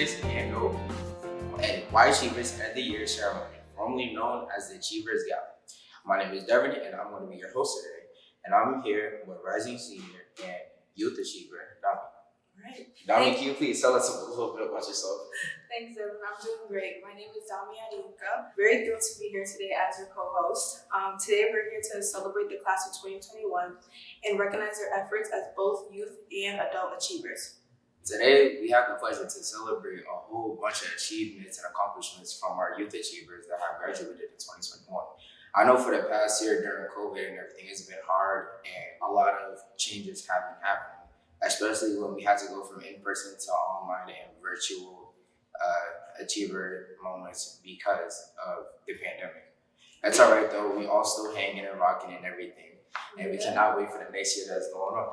today's annual and Y Achievers End of the Year ceremony, formerly known as the Achievers Gala. My name is Devin, and I'm going to be your host today. And I'm here with rising senior and youth achiever, Dami. Right. Dami, can you please tell us a little bit about yourself? Thanks, Devin. I'm doing great. My name is Dami Adinka. Very thrilled to be here today as your co-host. Today we're here to celebrate the class of 2021 and recognize their efforts as both youth and adult achievers. Today, we have the pleasure to celebrate a whole bunch of achievements and accomplishments from our youth achievers that have graduated in 2021. I know for the past year during COVID and everything, it's been hard and a lot of changes have been happening, especially when we had to go from in-person to online and virtual achiever moments because of the pandemic. That's all right though, we all still hanging and rocking and everything, and we cannot wait for the next year that's going on.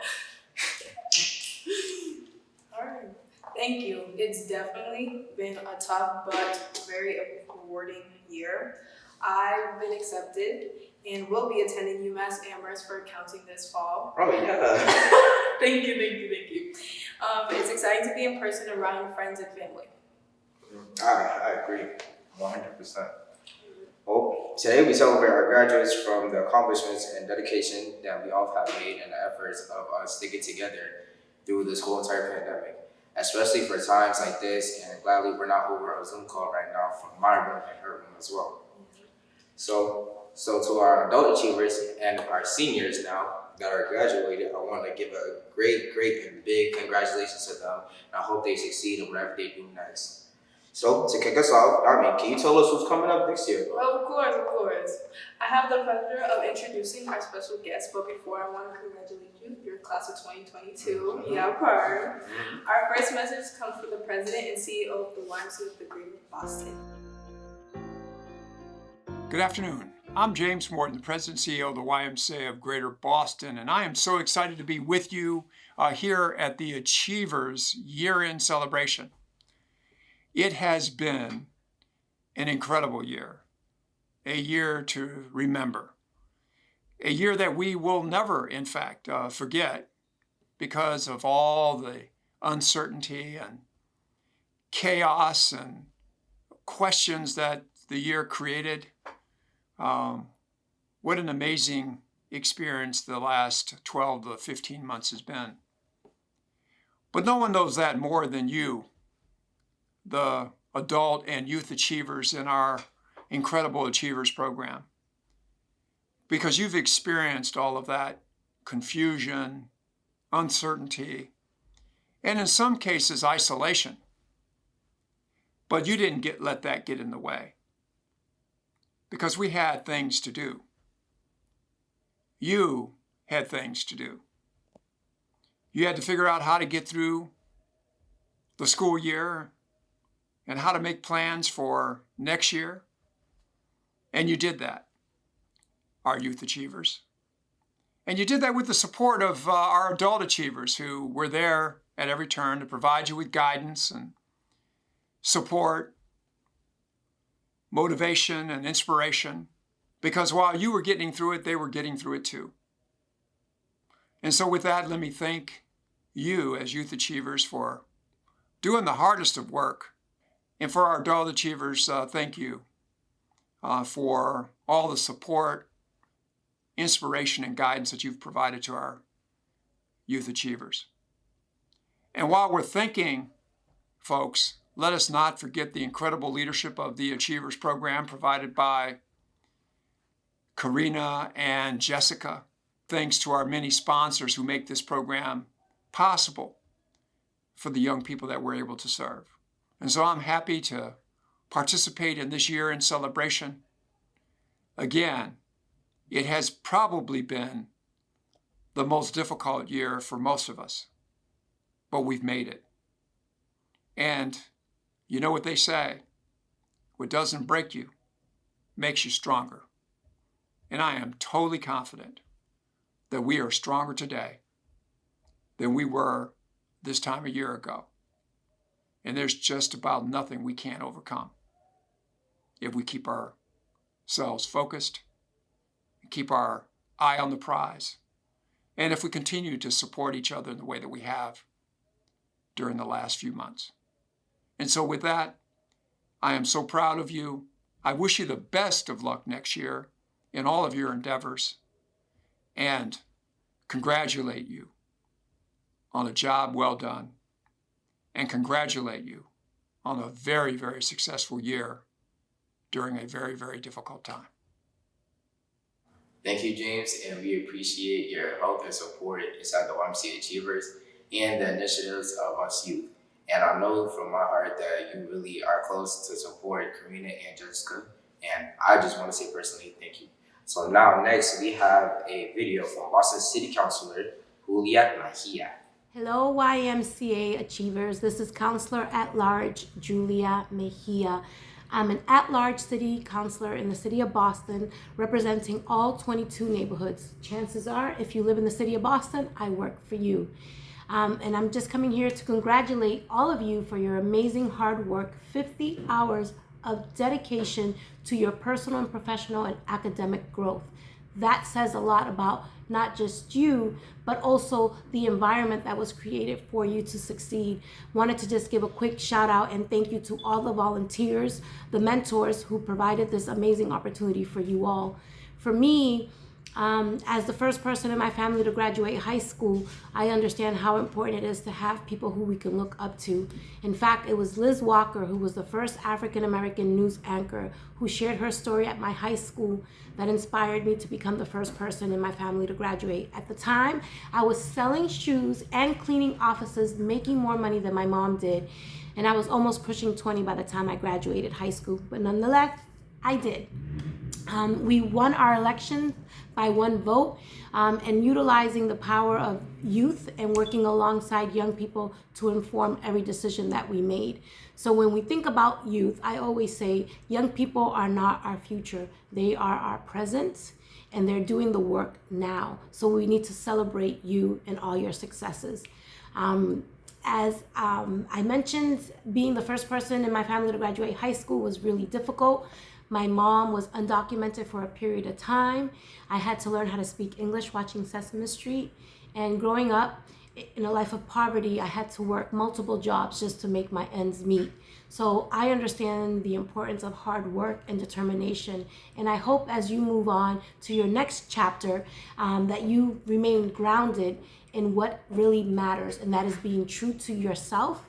All right. Thank you. It's definitely been a tough but very rewarding year. I've been accepted and will be attending UMass Amherst for accounting this fall. Oh yeah. Thank you. It's exciting to be in person around friends and family. I agree, 100%. Well, today we celebrate our graduates from the accomplishments and dedication that we all have made and the efforts of us sticking together through this whole entire pandemic, especially for times like this, and gladly we're not over a Zoom call right now from my room and her room as well. So to our adult achievers and our seniors now that are graduated, I want to give a great and big congratulations to them, and I hope they succeed in whatever they do next. So to kick us off, can you tell us who's coming up next year? Well, of course. I have the pleasure of introducing our special guest, but before I want to congratulate you, your class of 2022. Yeah, Our first message comes from the president and CEO of the YMCA of the Greater Boston. Good afternoon. I'm James Morton, the President and CEO of the YMCA of Greater Boston, and I am so excited to be with you here at the Achievers Year-End Celebration. It has been an incredible year, a year to remember, a year that we will never, in fact, forget because of all the uncertainty and chaos and questions that the year created. What an amazing experience the last 12 to 15 months has been. But no one knows that more than you, the adult and youth achievers in our Incredible Achievers program, because you've experienced all of that confusion, uncertainty, and in some cases, isolation. But you didn't let that get in the way, because we had things to do. You had things to do. You had to figure out how to get through the school year and how to make plans for next year. And you did that, our youth achievers. And you did that with the support of our adult achievers who were there at every turn to provide you with guidance and support, motivation and inspiration, because while you were getting through it, they were getting through it too. And so with that, let me thank you as youth achievers for doing the hardest of work. And for our adult achievers, thank you for all the support, inspiration, and guidance that you've provided to our youth achievers. And while we're thinking, folks, let us not forget the incredible leadership of the Achievers program provided by Karina and Jessica. Thanks to our many sponsors who make this program possible for the young people that we're able to serve. And so I'm happy to participate in this year in celebration. Again, it has probably been the most difficult year for most of us, but we've made it. And you know what they say, what doesn't break you makes you stronger. And I am totally confident that we are stronger today than we were this time a year ago. And there's just about nothing we can't overcome if we keep ourselves focused, keep our eye on the prize, and if we continue to support each other in the way that we have during the last few months. And so with that, I am so proud of you. I wish you the best of luck next year in all of your endeavors and congratulate you on a job well done and congratulate you on a very, very successful year during a very, very difficult time. Thank you, James, and we appreciate your help and support inside the YMCA Achievers and the initiatives of us youth. And I know from my heart that you really are close to support Karina and Jessica, and I just want to say personally thank you. So now next we have a video from Boston City Councilor Julia Mejia. Hello, YMCA Achievers. This is Councilor at Large Julia Mejia. I'm an at-large city councilor in the city of Boston, representing all 22 neighborhoods. Chances are, if you live in the city of Boston, I work for you. And I'm just coming here to congratulate all of you for your amazing hard work, 50 hours of dedication to your personal and professional and academic growth. That says a lot about not just you, but also the environment that was created for you to succeed. Wanted to just give a quick shout out and thank you to all the volunteers, the mentors who provided this amazing opportunity for you all. For me, as the first person in my family to graduate high school, I understand how important it is to have people who we can look up to. In fact, it was Liz Walker, who was the first African-American news anchor, who shared her story at my high school that inspired me to become the first person in my family to graduate. At the time, I was selling shoes and cleaning offices, making more money than my mom did. And I was almost pushing 20 by the time I graduated high school. But nonetheless, I did. We won our election by one vote, and utilizing the power of youth and working alongside young people to inform every decision that we made. So when we think about youth, I always say young people are not our future. They are our present, and they're doing the work now. So we need to celebrate you and all your successes. As I mentioned, being the first person in my family to graduate high school was really difficult. My mom was undocumented for a period of time. I had to learn how to speak English watching Sesame Street. And growing up in a life of poverty, I had to work multiple jobs just to make my ends meet. So I understand the importance of hard work and determination. And I hope as you move on to your next chapter, that you remain grounded in what really matters, and that is being true to yourself,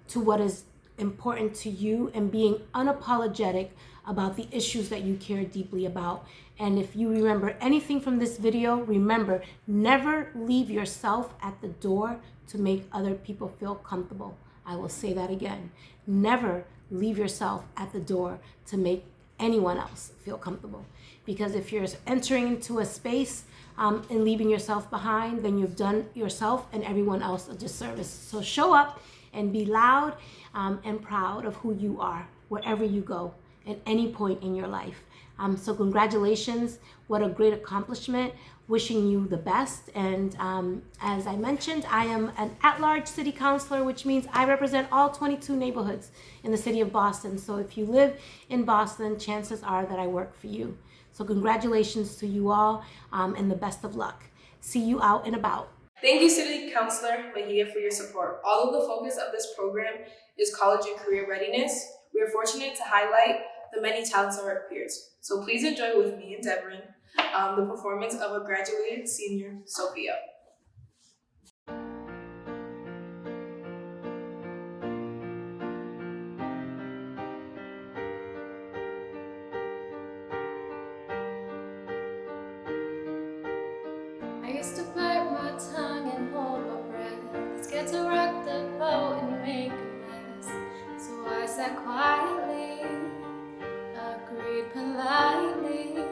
to what is important to you, and being unapologetic about the issues that you care deeply about. And if you remember anything from this video, remember, never leave yourself at the door to make other people feel comfortable. I will say that again. Never leave yourself at the door to make anyone else feel comfortable. Because if you're entering into a space and leaving yourself behind, then you've done yourself and everyone else a disservice. So show up and be loud and proud of who you are wherever you go at any point in your life. So congratulations, what a great accomplishment. Wishing you the best. And as I mentioned, I am an at-large city councilor, which means I represent all 22 neighborhoods in the city of Boston. So if you live in Boston, chances are that I work for you. So congratulations to you all, and the best of luck. See you out and about. Thank you, City Councilor Mejia, for your support. Although the focus of this program is college and career readiness, we are fortunate to highlight the many talents of our peers. So please enjoy with me and Devin the performance of a graduated senior, Sophia. I used to bite my tongue and hold my breath, scared to rock the boat and make a mess. So I sat quietly, agreed politely.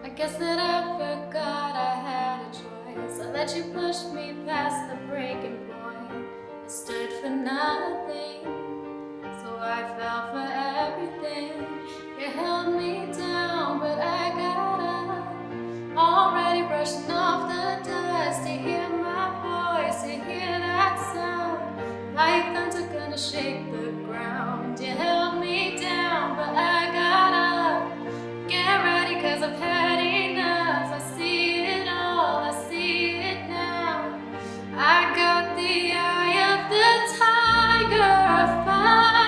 I guess that I forgot I had a choice. I let you push me past the breaking point. I stood for nothing, so I fell for everything. You held me down, but I got up, already brushing off the dust. To hear my voice, to hear that sound, like thunder gonna shake the ground. You held me down, but I got up. Get ready, 'cause I've had enough. I see it all, I see it now. I got the eye of the tiger, I fight.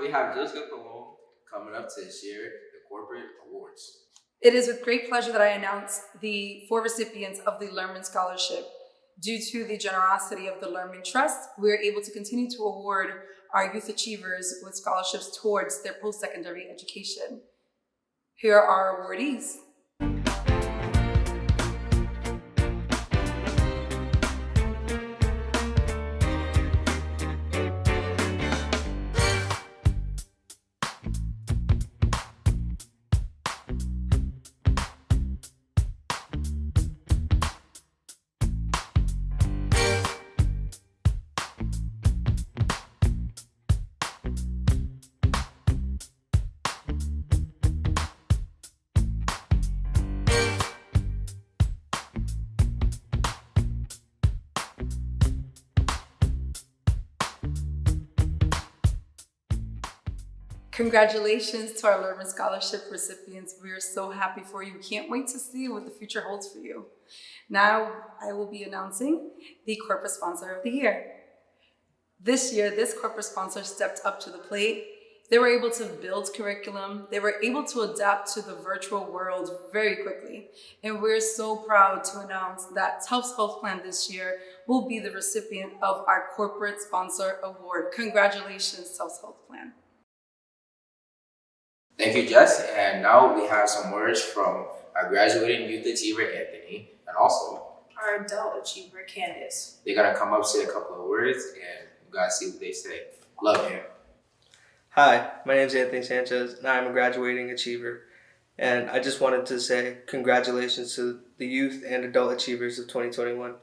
we have Jessica Palone coming up to share the corporate awards. It is with great pleasure that I announce the 4 recipients of the Lerman Scholarship. Due to the generosity of the Lerman Trust, we are able to continue to award our youth achievers with scholarships towards their post-secondary education. Here are our awardees. Congratulations to our Lerman Scholarship recipients. We are so happy for you. Can't wait to see what the future holds for you. Now I will be announcing the corporate sponsor of the year. This year, this corporate sponsor stepped up to the plate. They were able to build curriculum. They were able to adapt to the virtual world very quickly. And we're so proud to announce that Tufts Health Plan this year will be the recipient of our corporate sponsor award. Congratulations, Tufts Health Plan. Thank you, Jess. And now we have some words from our graduating youth achiever, Anthony, and also Our adult achiever, Candace. they're gonna come up, say a couple of words, and you guys see what they say. Love you. Hi, my name is Anthony Sanchez, and I'm a graduating achiever. And I just wanted to say congratulations to the youth and adult achievers of 2021.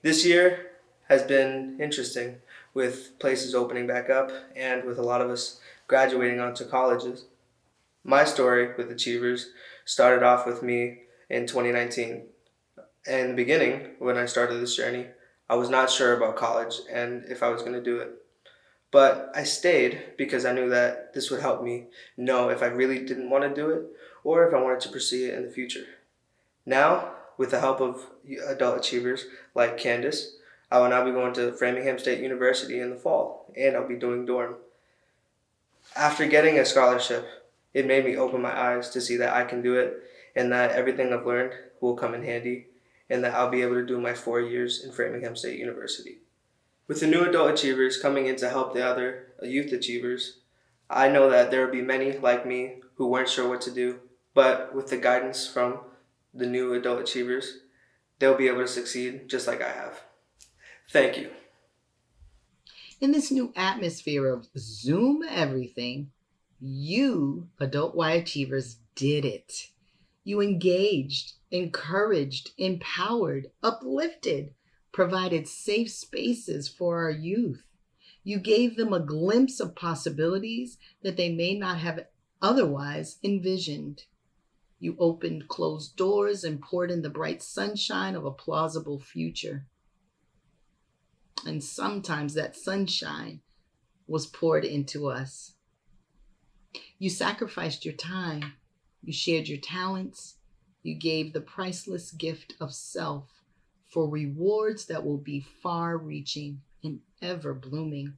This year has been interesting, with places opening back up and with a lot of us graduating onto colleges. My story with Achievers started off with me in 2019. In the beginning, when I started this journey, I was not sure about college and if I was going to do it. But I stayed because I knew that this would help me know if I really didn't want to do it or if I wanted to pursue it in the future. Now, with the help of adult achievers like Candace, I will now be going to Framingham State University in the fall, and I'll be doing dorm. After getting a scholarship, it made me open my eyes to see that I can do it and that everything I've learned will come in handy and that I'll be able to do my 4 years in Framingham State University. With the new adult achievers coming in to help the other youth achievers, I know that there will be many like me who weren't sure what to do, but with the guidance from the new adult achievers, they'll be able to succeed just like I have. Thank you. In this new atmosphere of Zoom everything, you, adult Y achievers, did it. You engaged, encouraged, empowered, uplifted, provided safe spaces for our youth. You gave them a glimpse of possibilities that they may not have otherwise envisioned. You opened closed doors and poured in the bright sunshine of a plausible future. And sometimes that sunshine was poured into us. You sacrificed your time. You shared your talents. You gave the priceless gift of self for rewards that will be far-reaching and ever-blooming.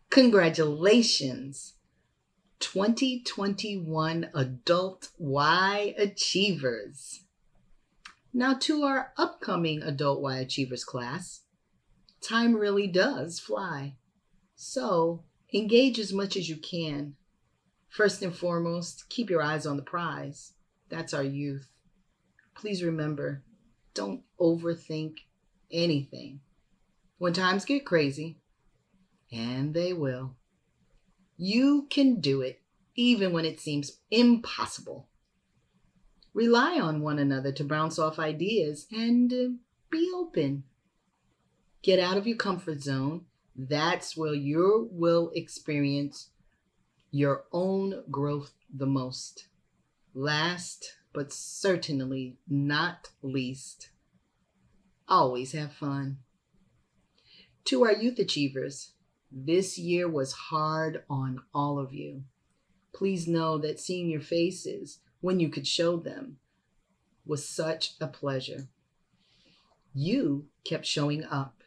Congratulations, 2021 Adult Y Achievers. Now to our upcoming Adult Y Achievers class. Time really does fly. So engage as much as you can. First and foremost, keep your eyes on the prize. That's our youth. Please remember, don't overthink anything. When times get crazy, and they will, you can do it even when it seems impossible. Rely on one another to bounce off ideas and be open. Get out of your comfort zone. That's where you will experience your own growth the most. Last, but certainly not least, always have fun. To our youth achievers, this year was hard on all of you. Please know that seeing your faces when you could show them was such a pleasure. You kept showing up,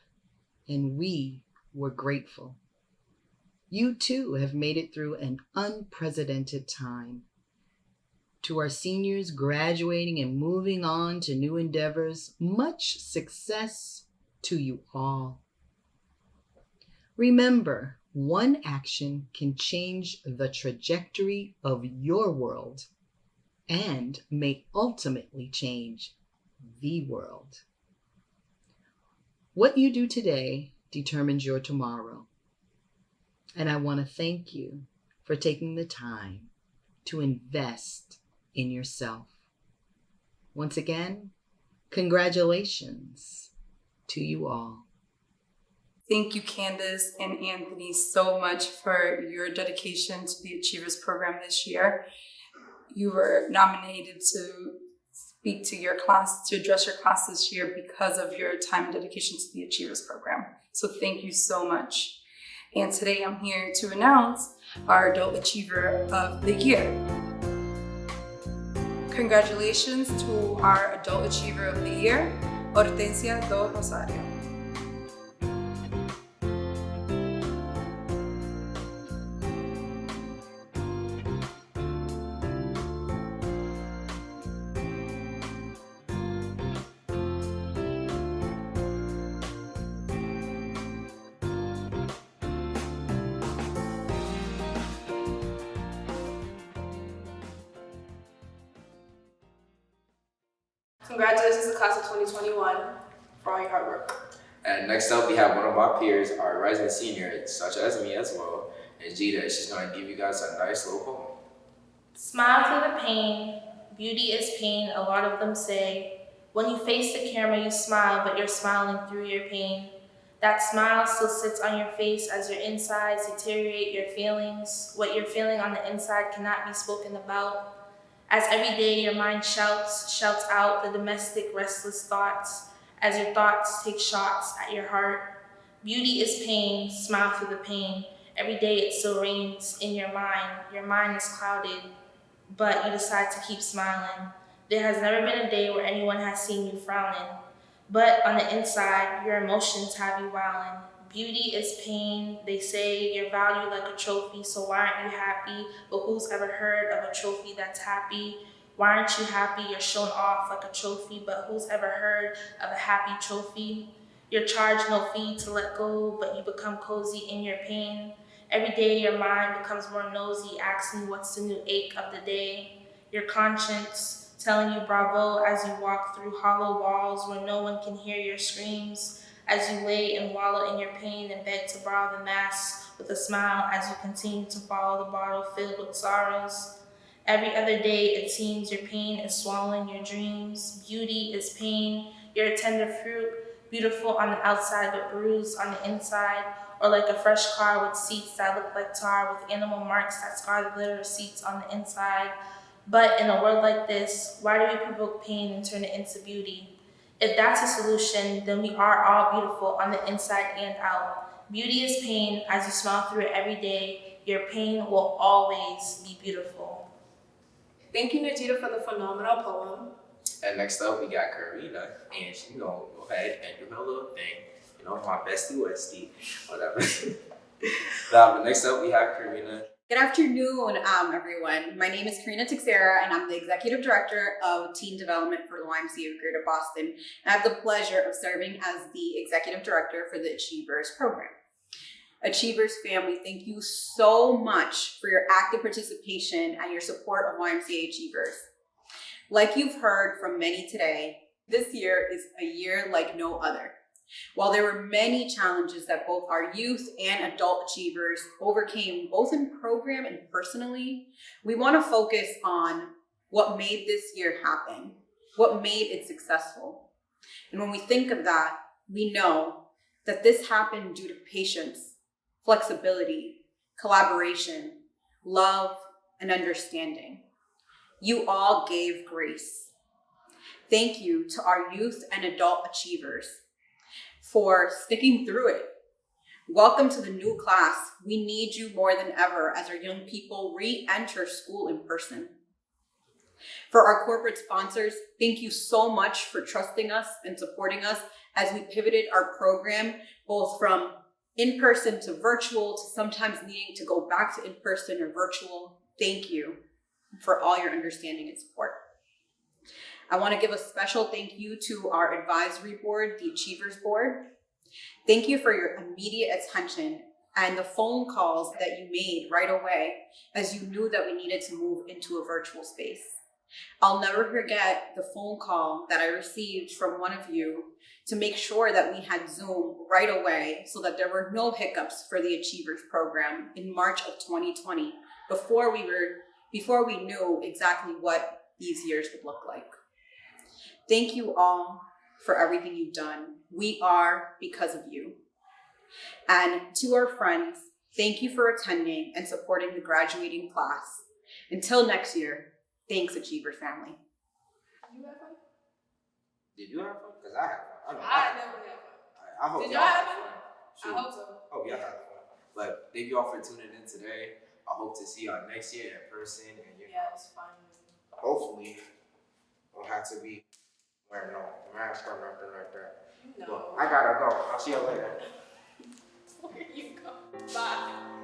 and we were grateful. You too have made it through an unprecedented time. To our seniors graduating and moving on to new endeavors, much success to you all. Remember, one action can change the trajectory of your world and may ultimately change the world. What you do today determines your tomorrow. And I want to thank you for taking the time to invest in yourself. Once again, congratulations to you all. Thank you, Candace and Anthony, so much for your dedication to the Achievers Program this year. You were nominated to speak to your class, to address your class this year because of your time and dedication to the Achievers Program. So thank you so much. And today I'm here to announce our Adult Achiever of the Year. Congratulations to our Adult Achiever of the Year, Hortensia do Rosario. Congratulations to class of 2021 for all your hard work. And next up, we have one of our peers, our rising senior, such as me as well, and Jada. She's going to give you guys a nice little poem. Smile through the pain. Beauty is pain, a lot of them say. When you face the camera, you smile, but you're smiling through your pain. That smile still sits on your face as your insides deteriorate your feelings. What you're feeling on the inside cannot be spoken about. As every day your mind shouts out the domestic restless thoughts, as your thoughts take shots at your heart. Beauty is pain, smile through the pain. Every day it still reigns in your mind is clouded, but you decide to keep smiling. There has never been a day where anyone has seen you frowning, but on the inside, your emotions have you wowing. Beauty is pain, they say you're valued like a trophy, so why aren't you happy? But who's ever heard of a trophy that's happy? Why aren't you happy? You're shown off like a trophy, but who's ever heard of a happy trophy? You're charged no fee to let go, but you become cozy in your pain. Every day your mind becomes more nosy, asking what's the new ache of the day. Your conscience telling you bravo as you walk through hollow walls where no one can hear your screams. As you lay and wallow in your pain and beg to borrow the mask with a smile as you continue to follow the bottle filled with sorrows. Every other day it seems your pain is swallowing your dreams. Beauty is pain, you're a tender fruit, beautiful on the outside but bruised on the inside, or like a fresh car with seats that look like tar with animal marks that scar the litter seats on the inside. But in a world like this, why do we provoke pain and turn it into beauty? If that's a solution, then we are all beautiful on the inside and out. Beauty is pain. As you smile through it every day, your pain will always be beautiful. Thank you, Najita, for the phenomenal poem. And next up, we got Karina, and she's going to go ahead and do her little thing. You know, my bestie Westie, whatever. But next up, we have Karina. Good afternoon, everyone. My name is Karina Teixeira, and I'm the Executive Director of Teen Development for the YMCA of Greater Boston. And I have the pleasure of serving as the Executive Director for the Achievers Program. Achievers family, thank you so much for your active participation and your support of YMCA Achievers. Like you've heard from many today, this year is a year like no other. While there were many challenges that both our youth and adult achievers overcame, both in program and personally, we want to focus on what made this year happen, what made it successful. And when we think of that, we know that this happened due to patience, flexibility, collaboration, love, and understanding. You all gave grace. Thank you to our youth and adult achievers for sticking through it. Welcome to the new class. We need you more than ever as our young people re-enter school in person. For our corporate sponsors, thank you so much for trusting us and supporting us as we pivoted our program both from in-person to virtual to sometimes needing to go back to in-person or virtual, thank you for all your understanding and support. I want to give a special thank you to our advisory board, the Achievers Board. Thank you for your immediate attention and the phone calls that you made right away as you knew that we needed to move into a virtual space. I'll never forget the phone call that I received from one of you to make sure that we had Zoom right away so that there were no hiccups for the Achievers program in March of 2020 before we knew exactly what these years would look like. Thank you all for everything you've done. We are because of you. And to our friends, thank you for attending and supporting the graduating class. Until next year, thanks, Achievers family. You have fun? Did you have fun? Because I had fun. I never had fun. I hope Did y'all y'all had have fun. I hope so. Hope y'all had fun. But thank you all for tuning in today. I hope to see y'all next year in person, and Yes, finally. hopefully don't have to be wearing no mask or nothing like that. No. Well, I gotta go. I'll see you later. Where you go? Bye.